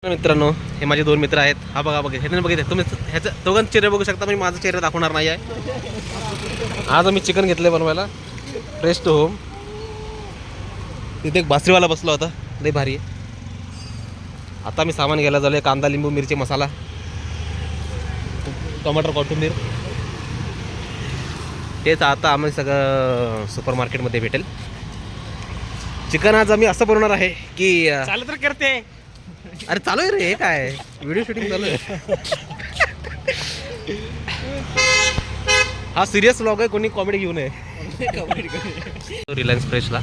मित्रांनो, हे माझे दोन मित्र आहेत. हा बघा बघा, हे बघितलं तुम्ही, ह्याचं दोघांचे चेहरे बघू शकता. मी माझा चेहरा दाखवणार नाही आहे. आज आम्ही चिकन घेतलंय बनवायला, फ्रेश टू होम. तिथे एक बासरीवाला बसला होता, लई भारी आहे. आता मी सामान घ्यायला झालोय. कांदा, लिंबू, मिरची, मसाला, टोमॅटो, कोथिंबीर. तेच आता आम्ही सगळं सुपर मार्केटमध्ये भेटेल. चिकन आज आम्ही असं बनवणार आहे की चालू तर करते. अरे चालू आहे रे, हे काय व्हिडिओ शूटिंग चालू आहे. हा सिरियस व्लॉग आहे, कोणी कॉमेडी घेऊ नये. रिलायन्स फ्रेशला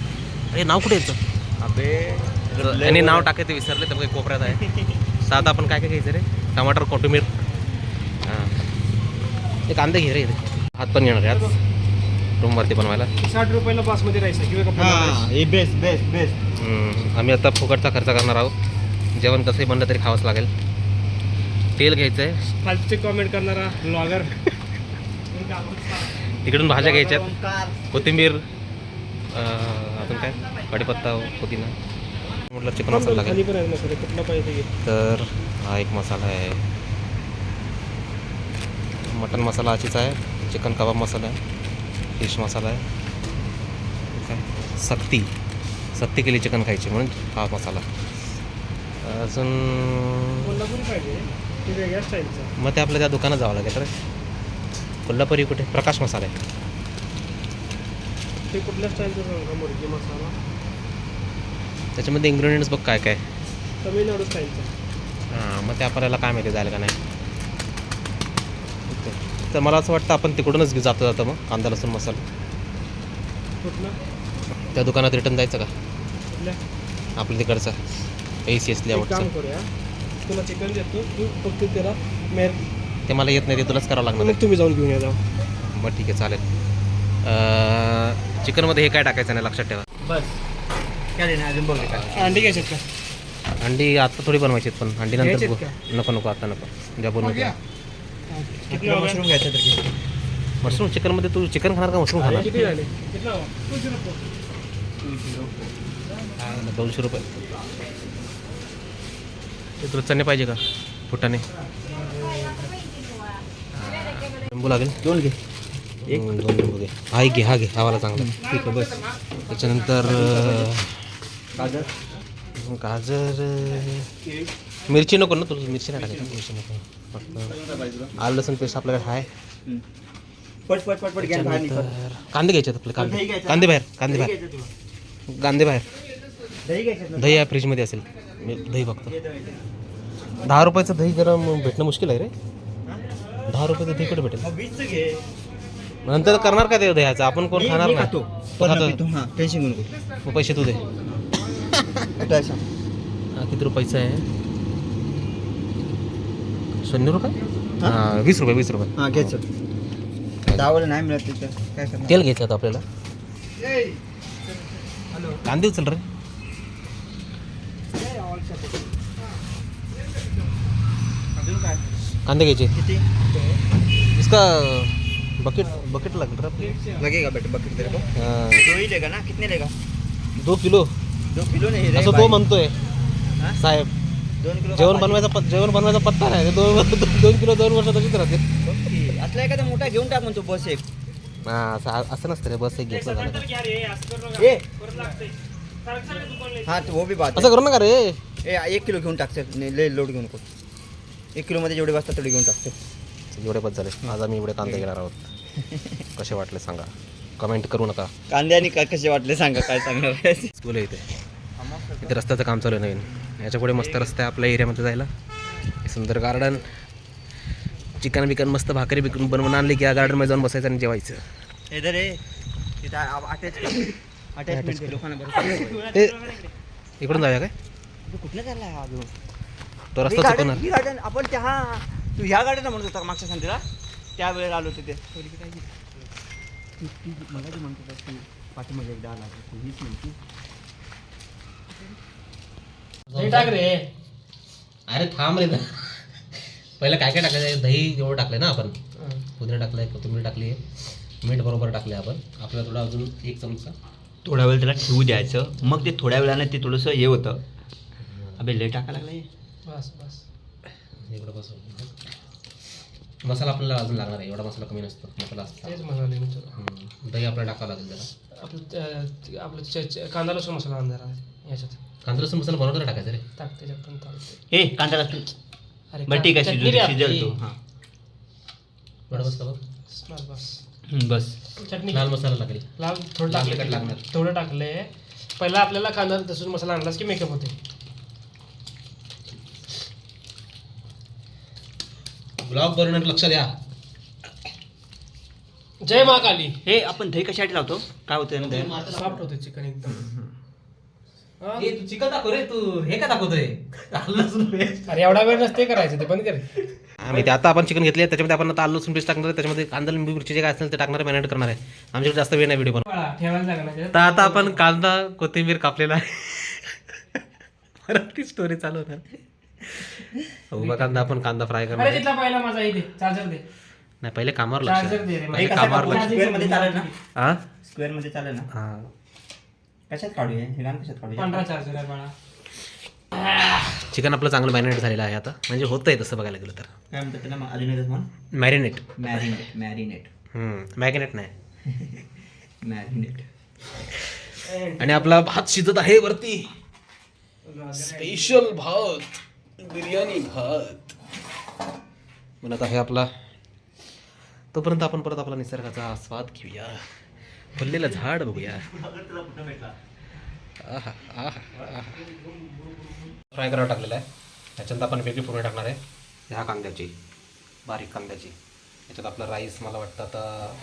अरे नाव कुठे येतं अबे यांनी नाव टाकायचं विसरले, तर काही कोपऱ्यात आहे. साधा आपण काय काय घ्यायचं रे? टमाटर, कोथिंबीर, हां ते कांदे घे रे. हात पण येणार आज रूमवरती बनवायला. 60 रुपयाला बासमती राईस आहे किंवा बेस्ट बेस्ट बेस्ट. आम्ही आता फुकटचा खर्च करणार आहोत. जेवण कसंही बनलं तरी खावंच लागेल. तेल घ्यायचं आहे. फालतूचे कमेंट करणारा ब्लॉगर. इकडून भाज्या घ्यायच्यात, कोथिंबीर, अजून काय कढीपत्ता, पुदिना. म्हटलं चिकन मसाला लागेल, कुठला पाहिजे. तर हा एक मसाला आहे. मटन मसाला अशीच आहे. चिकन कबाब मसाला आहे. फिश मसाला आहे. काय सक्ती केली चिकन खायची म्हणून हा मसाला. अजून कोल्हापुरी पाहिजे ते वेगळ्या स्टाईलचा. मग ते आपल्या त्या दुकानात जावं लागेल. तर कोल्हापुरी कुठे? प्रकाश मसाला आहे. ते कुठल्या स्टाईलचं सांगा? मुर्गी मसाला. त्याच्यामध्ये इन्ग्रेडियंट्स बघ काय काय. तमिळनाडू स्टाईलचा. हां, मग ते आपल्याला काय माहिती जायला का नाही. तर मला असं वाटतं आपण तिकडूनच जातं मग कांदा, लसूण, मसाला. कुठलं? त्या दुकानात रिटर्न जायचं का कुठल्या? आपल्या तिकडचं ACS एक लेआउटचं? काम करूया, तुला चिकन देतो, तू फक्त त्याला मेर. ते मला येत नाही, ते तुलाच करावं लागणार मग तुम्ही जाऊन घेऊन या. जाऊ आहे. बरं ठीक आहे, चालेल. चिकनमध्ये हे काय टाकायचं नाही, लक्षात ठेवा. बस काय देणार अजून बोलले काय? अंडी घ्यायचे का? अंडी आता थोडी बनवायची आहेत, पण अंडी नंतर घ्यायचेत नको आता नको. ज्या बनवतो किती मशरूम घ्यायचं तर मशरूम. चिकनमध्ये तू चिकन खाणार का मशरूम खाणार? किती झाले? किती 200 रुपये. ते तुला चणे पाहिजे का? फुटाणे, लिंबू लागेल. दोन घे. दोन लिंबू घे. हा घे, हा घे, हा वाला चांगला. ठीक आहे बस. त्याच्यानंतर गाजर, मिरची नको ना तुला? मिरची नाही टाकायची. मिरची नको. फक्त आलं लसूण पेस्ट आपल्याकडे आहे. पट पट पट पट घ्या. त्याच्यानंतर कांदे घ्यायचे आपले. कांदे बाहेर. कांदे बाहेर. दही घ्यायचं. दही आहे फ्रीजमध्ये असेल. मी दही बघतो. 10 रुपयाचं दही गरम भेटणं मुश्किल आहे रे. 10 रुपयाचं दही कुठे भेटेल? 20 घे. नंतर करणार काय ते दह्याचं? आपण कोण खाणार नाही. खातो. हां टेन्शन घेऊ नको. मग पैसे तू दे. हा किती रुपयाचं आहे? 0 रुपये. हां 20 रुपये. हां घ्यायचं. दावला नाही मिळत तिथं काय करणार? तेल घ्यायचं आता आपल्याला. कांदे उचल रे. अजून काय? कांदे घ्यायचे. किती इसका बकेट लागेल रे. लगेगा बेटा बकेट तेरे को? हां, 2 ही लेगा ना? कितने लेगा? 2 किलो 2 किलो नहीं रे असं भाई. तो म्हणतोय हां? साहेब. 2 किलो जेवण बनवायचा पत्ता नाही. 2 किलो 2 वर्ष तशीच राहते. ओके. असला एखादा मोठा घेऊन टाक म्हणतो बस एक. हां, असं नसतं रे. बस एक घेतलं झालं. ए हाँ तो वो भी बात असं करू नका रे. है. 1 किलो घेऊन टाक सर. लय लोड घेऊ नको. 1 किलोमध्ये जेवढे वाजतात तेवढे घेऊन टाकतो. एवढे बस झाले. आज आम्ही एवढे कांदे घेणार आहोत. कसे वाटले सांगा, कमेंट करू नका. कांद्याने काय कसे वाटले सांगा. काय सांगणार आहे? स्कूल आहे इथे रस्त्याचं काम चालू आहे नवीन. याच्या पुढे मस्त रस्ता आहे आपल्या एरियामध्ये जायला. सुंदर गार्डन. चिकन बिकन मस्त भाकरी बिकून बनवून आणली की या गार्डनमध्ये जाऊन बसायचं आणि जेवायचं. इधर आहे तिथं अटॅचमेंट लोकांना ते इकडून जाऊया काय? कुठलं झालं हा अजून? तो रस्ता चुकवणार. ही गार्डन आपण त्या तू ह्या गार्डनला म्हणत होता मागच्या संध्याला त्यावेळेला आलो तिथे. मला म्हणत होता तू पाठीमध्ये एकदा आला हीच म्हणती. टाक रे. अरे थांब रे. पहिलं काय टाकायचं? दही एवढं टाकलंय ना आपण. पुदिना टाकलाय, कोथिंबीर टाकली आहे, मीठ बरोबर टाकले आपण. आपल्याला थोडा अजून 1 चमचा. थोड्या वेळ त्याला ठेवू द्यायचं. मग ते थोड्या वेळाने ते थोडंसं हे होतं. अबे लय टाका लागलाय. बस बस. इकडं बस. मसाला आपल्याला अजून लागणार आहे, एवढा मसाला कमी नसतो, मसाला असतो. तेच म्हणाले मी तुला. दही आपल्याला टाकावं लागेल जरा. आपलं कांदा लसूण मसाला आणणार याच्यात. कांदा लसूण मसाला बनवताना टाकायचा रे. टाक त्याच्यात पण चालते. हे कांदा लसूण अरे बरं ठीक आहे, चटणी रे आपली. शिजवतो. हां बरं बस का बघ. बस बस. बस. चटणी लाल मसाला लागेल. लाल थोडं लागले टाकले का लागणार? थोडं टाकले. पहिला आपल्याला कांदा लसूण मसाला आणलास की मेकअप होते. ब्लॉग बनवण्यात लक्ष द्या. जय महाकाली. हे आपण दही कशासाठी लावतो, काय होतं ना दही? सॉफ्ट होते चिकन एकदम. हा? तू चिकन दाखव रे, तू हे का दाखवतोय? अरे एवढा वेळ नसते करायचं, ते बंद कर. आम्ही ते आता आपण चिकन घेतले, त्याच्यामध्ये आपण आता आलू लसूण पेस्ट टाकणार आहे, त्याच्यामध्ये कांदा लिंबू मिरची जे काय असेल ते टाकणार, मॅरिनेट करणार आहे. आमच्याकडे जास्त वेळ नाही व्हिडिओ बनव. ठेवायला लागणार. तर आता आपण कांदा कोथिंबीर कापलेला आहे. परत ती स्टोरी चालू होणार. उभा कांदा आपण कांदा फ्राय करणार अरे आहे. तिथला पहिला माझा इथे चार्जर दे. नाही पहिले कामावर लक्ष चार्जर द्या. दे रे. पहिले कामावर लक्ष. स्क्वेअर मध्ये चालेल ना? हा स्क्वेअर मध्ये चालेल ना? हा. कशात काढूया हे गाणं, कशात काढूया? पांढरा चार्जर आहे बाळा. चिकन आपलं चांगलं मॅरिनेट झालेलं आहे आता, म्हणजे होतंय तसं बघायला गेलं तर. काय म्हणतात त्याला अजून म्हण? मॅरिनेट. मॅरिनेट. मॅरिनेट नाही. मॅरिनेट. आणि आपला भात शिजत आहे वरती. स्पेशल भात, बिर्याणी भात म्हणत आहे आपला. तोपर्यंत आपण परत आपला निसर्गाचा आस्वाद घेऊया, फुललेलं झाड बघूया. फ्राय करायला टाकलेला आहे. त्याच्यानंतर आपण वेगळी फोडणी टाकणार आहे ह्या कांद्याची, बारीक कांद्याची. याच्यात आपला राईस मला वाटतं आता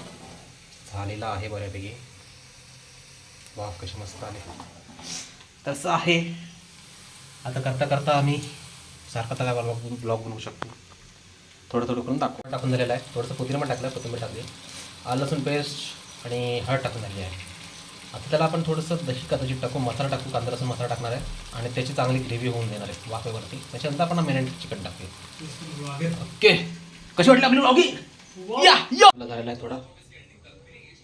झालेला आहे बऱ्यापैकी. वाफ कशी मस्त आले. तसं आहे. आता करता करता आम्ही सारखा तर काय ब्लॉग बनवू शकतो. थोडं थोडं करून टाकून झालेलं आहे. थोडंसं पुदिना पण टाकलं, कोथिंबीर टाकली, आलं लसूण पेस्ट आणि हळद टाकून झाली आहे. आता त्याला आपण थोडंसं दही कदाचित टाकून मसाला टाकून कांदा लसूण मसाला टाकणार आहे आणि त्याची चांगली ग्रेव्ही होऊन देणार आहे वाफेवरती. त्याच्यानंतर आपण मॅरिनेट चिकन टाकूया. ओके, कशी वाटली आपली ब्लॉगिंग? आपला झालेला आहे थोडा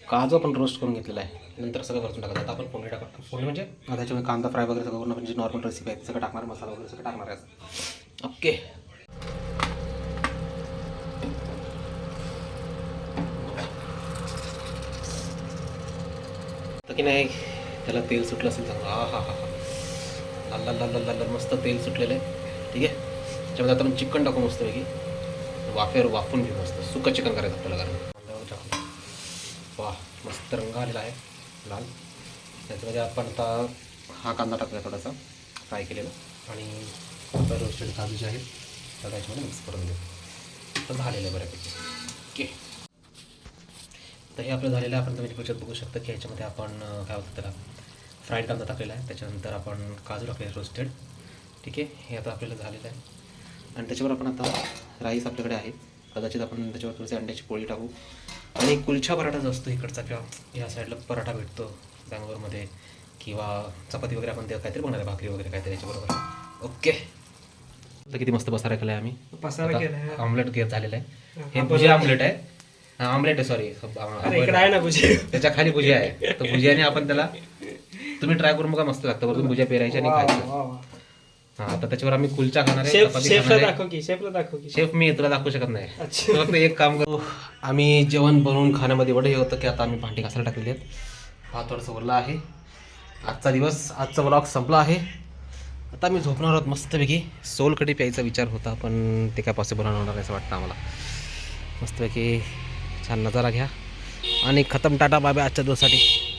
काजू आपण रोस्ट करून घेतलेला आहे. नंतर सगळं वरतून टाकायचं. आता आपण फोडणी टाकतो. फोडणी म्हणजे त्याच्यामध्ये कांदा फ्राय वगैरे सगळं करून म्हणजे नॉर्मल रेसिपी आहे सगळं टाकणार, मसाला वगैरे सगळं टाकणार आहे. ओके, तर की नाही त्याला तेल सुटलं असेल चांगलं. हा हा हा हा, लाल लाल लाल लाल लाल मस्त तेल सुटलेलं आहे. ठीक आहे, त्याच्यामध्ये आता आपण चिकन टाकू मस्तपैकी, वाफेवर वाफून घेऊ. मस्त सुकं चिकन करायचं आपल्याला, कारण वा मस्त रंग आलेला आहे लाल. त्याच्यामध्ये आपण आता हा कांदा टाकूया थोडासा फ्राय केलेला आणि आपल्या रोस्टेड काजू जे आहेत तर त्याच्यामध्ये मिक्स करून देऊ. तर झालेलं आहे बऱ्यापैकी. ओके, तर हे आपलं झालेलं आहे. आपण तुम्ही पिक्चर बघू शकता की ह्याच्यामध्ये आपण काय होतं त्याला फ्राईड कांदा टाकलेला आहे. त्याच्यानंतर आपण काजू टाकले रोस्टेड. ठीक आहे, हे आता आपल्याला झालेलं आहे. आणि त्याच्यावर आपण आता राईस आपल्याकडे आहे, कदाचित आपण त्याच्यावर थोडीशी अंड्याची पोळी टाकू. आणि कुलछा पराठा जो असतो इकडचा किंवा ह्या साईडला पराठा भेटतो बँगलोरमध्ये, किंवा चपाती वगैरे आपण ते काहीतरी बनवणार आहे, भाकरी वगैरे काहीतरी याच्याबरोबर. ओके, तर किती मस्त पसारा केला आहे आम्ही. पसारा केला. ऑमलेट घेत झालेलं आहे. हे भुजिया ऑमलेट आहे. हा ऑमलेट आहे, सॉरी इकडे आहे ना भुजिया. त्याच्या खाली भुजिया आहे. तर भुजियाने आपण त्याला तुम्ही ट्राय करून बघा, मस्त लागतं. वरतून भुजिया पेरायची आणि खायचं. हा, तर त्याच्यावर आम्ही कुलचा खाणार आहे, चपाती खाणार आहे. शेफला दाखव की. शेफ मी तुला दाखवू शकत नाही. फक्त एक काम करू, आम्ही जेवण बनवून खाण्यामध्ये एवढं हे होतं की आता आम्ही भांडी घासायला टाकलेली आहेत. हा थोडंसं उरला आहे. आजचा दिवस, आजचा व्लॉग संपला आहे. आता आम्ही झोपणार आहोत मस्तपैकी. सोलकढी प्यायचा विचार होता पण ते काय पॉसिबल होणार असं वाटतं आम्हाला. मस्तपैकी छान नजारा घ्या आणि खतम, टाटा बाय बाय आजच्या दिवसासाठी.